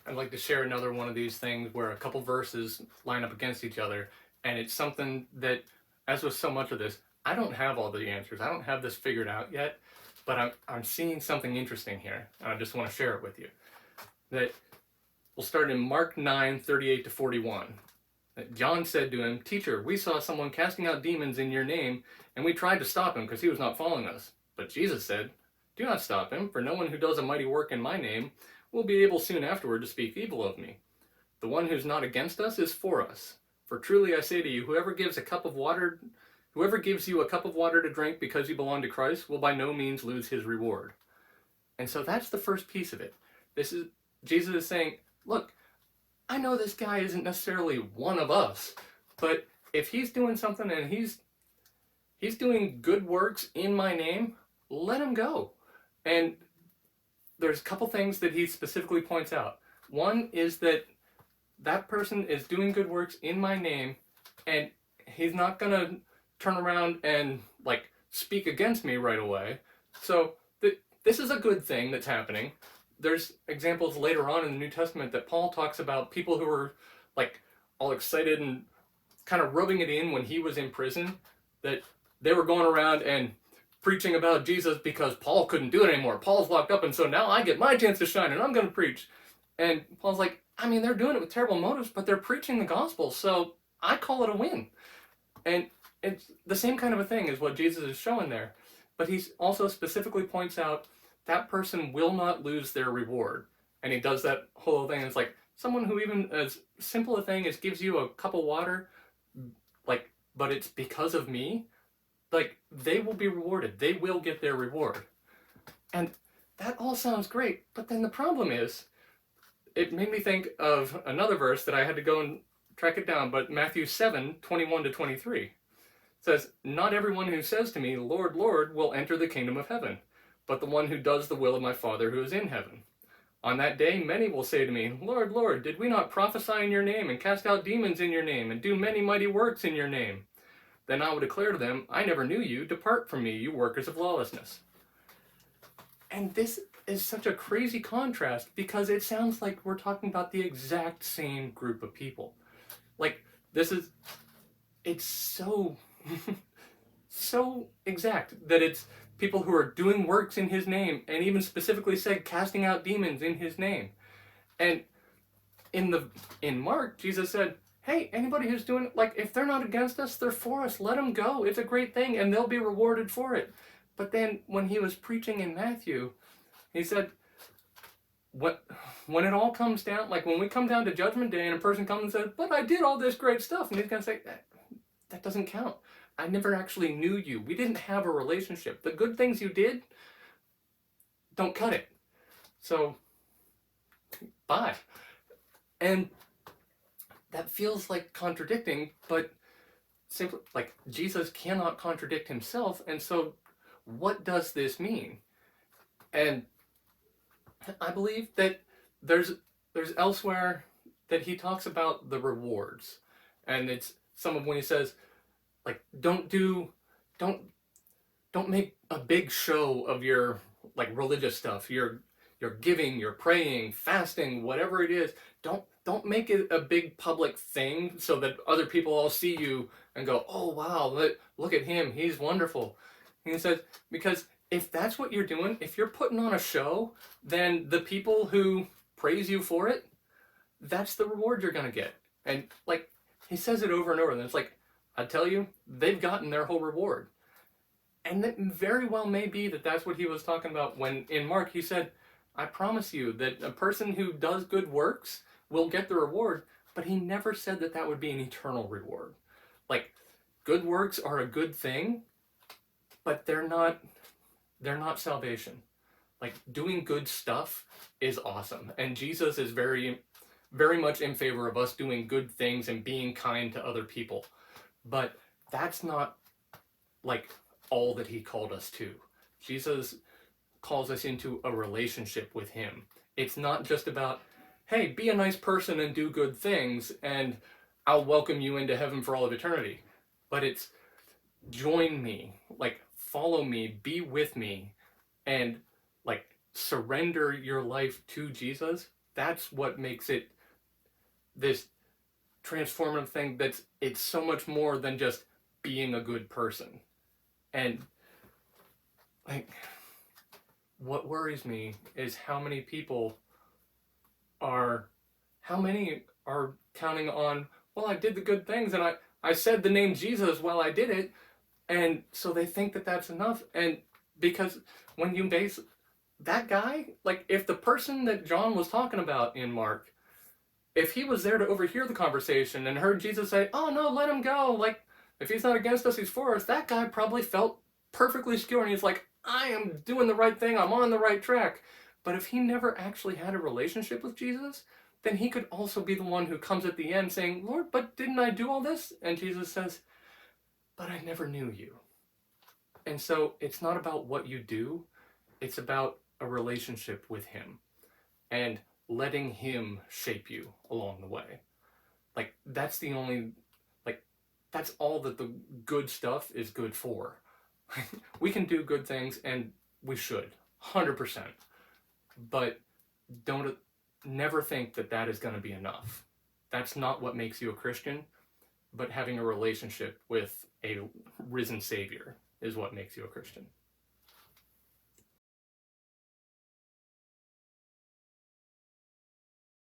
I'd like to share another one of these things where a couple verses line up against each other, and it's something that, as with so much of this, I don't have all the answers. I don't have this figured out yet, but I'm seeing something interesting here, and I just want to share it with you. That we'll start in Mark 9:38 to 41. That John said to him, "Teacher, we saw someone casting out demons in your name, and we tried to stop him because he was not following us." But Jesus said, "Do not stop him, for no one who does a mighty work in my name will be able soon afterward to speak evil of me. The one who's not against us is for us. For truly I say to you, whoever gives you a cup of water to drink because you belong to Christ will by no means lose his reward." And so that's the first piece of it. This is Jesus is saying, look, I know this guy isn't necessarily one of us, but if he's doing something and he's doing good works in my name, let him go. And there's a couple things that he specifically points out. One is that that person is doing good works in my name, and he's not gonna turn around and like speak against me right away. So this is a good thing that's happening. There's examples later on in the New Testament that Paul talks about people who were like all excited and kind of rubbing it in when he was in prison, that they were going around and preaching about Jesus because Paul couldn't do it anymore. Paul's locked up, and so now I get my chance to shine and I'm going to preach. And Paul's like, I mean, they're doing it with terrible motives, but they're preaching the gospel, so I call it a win. And it's the same kind of a thing as what Jesus is showing there. But he also specifically points out that person will not lose their reward. And he does that whole thing. It's like someone who even as simple a thing as gives you a cup of water, like, but it's because of me, like, they will be rewarded. They will get their reward. And that all sounds great, but then the problem is, it made me think of another verse that I had to go and track it down, but Matthew 7:21 to 23 says, "Not everyone who says to me, 'Lord, Lord,' will enter the kingdom of heaven, but the one who does the will of my Father who is in heaven. On that day many will say to me, 'Lord, Lord, did we not prophesy in your name, and cast out demons in your name, and do many mighty works in your name?' Then I will declare to them, 'I never knew you. Depart from me, you workers of lawlessness.'" And this is such a crazy contrast because it sounds like we're talking about the exact same group of people. Like, it's so, so exact that it's people who are doing works in his name, and even specifically said casting out demons in his name. And in Mark, Jesus said, hey, anybody who's doing, like, if they're not against us, they're for us. Let them go. It's a great thing, and they'll be rewarded for it. But then when he was preaching in Matthew, he said, when it all comes down, like when we come down to Judgment Day and a person comes and says, but I did all this great stuff, and he's going to say, that doesn't count. I never actually knew you. We didn't have a relationship. The good things you did, don't cut it. So, bye. And that feels like contradicting, but simply, like, Jesus cannot contradict himself, and so what does this mean? And I believe that there's elsewhere that he talks about the rewards, and it's some of when he says, like, don't make a big show of your like religious stuff, your giving, your praying, fasting, whatever it is. Don't make it a big public thing so that other people all see you and go, oh wow, look at him, he's wonderful. And he says, because if that's what you're doing, if you're putting on a show, then the people who praise you for it, that's the reward you're going to get. And like, he says it over and over, and it's like, I tell you, they've gotten their whole reward. And it very well may be that that's what he was talking about when in Mark he said, I promise you that a person who does good works will get the reward, but he never said that that would be an eternal reward. Like, good works are a good thing, but they're not salvation. Like, doing good stuff is awesome, and Jesus is very, very much in favor of us doing good things and being kind to other people. But that's not like all that he called us to. Jesus calls us into a relationship with him. It's not just about, hey, be a nice person and do good things and I'll welcome you into heaven for all of eternity. But it's join me, like follow me, be with me, and like surrender your life to Jesus that's what makes it this transformative thing. It's so much more than just being a good person. And like, what worries me is are how many are counting on, well, I did the good things and I said the name Jesus while I did it, and so they think that that's enough. And because when you base that guy, like if the person that John was talking about in Mark, if he was there to overhear the conversation and heard Jesus say, "Oh no, let him go," like if he's not against us, he's for us, that guy probably felt perfectly secure and he's like, I am doing the right thing, I'm on the right track. But if he never actually had a relationship with Jesus, then he could also be the one who comes at the end saying, Lord, but didn't I do all this? And Jesus says, but I never knew you. And so it's not about what you do, it's about a relationship with him and letting him shape you along the way. Like, that's the only, like, that's all that the good stuff is good for. We can do good things, and we should, 100%. But don't never think that that is going to be enough. That's not what makes you a Christian, but having a relationship with a risen Savior is what makes you a Christian.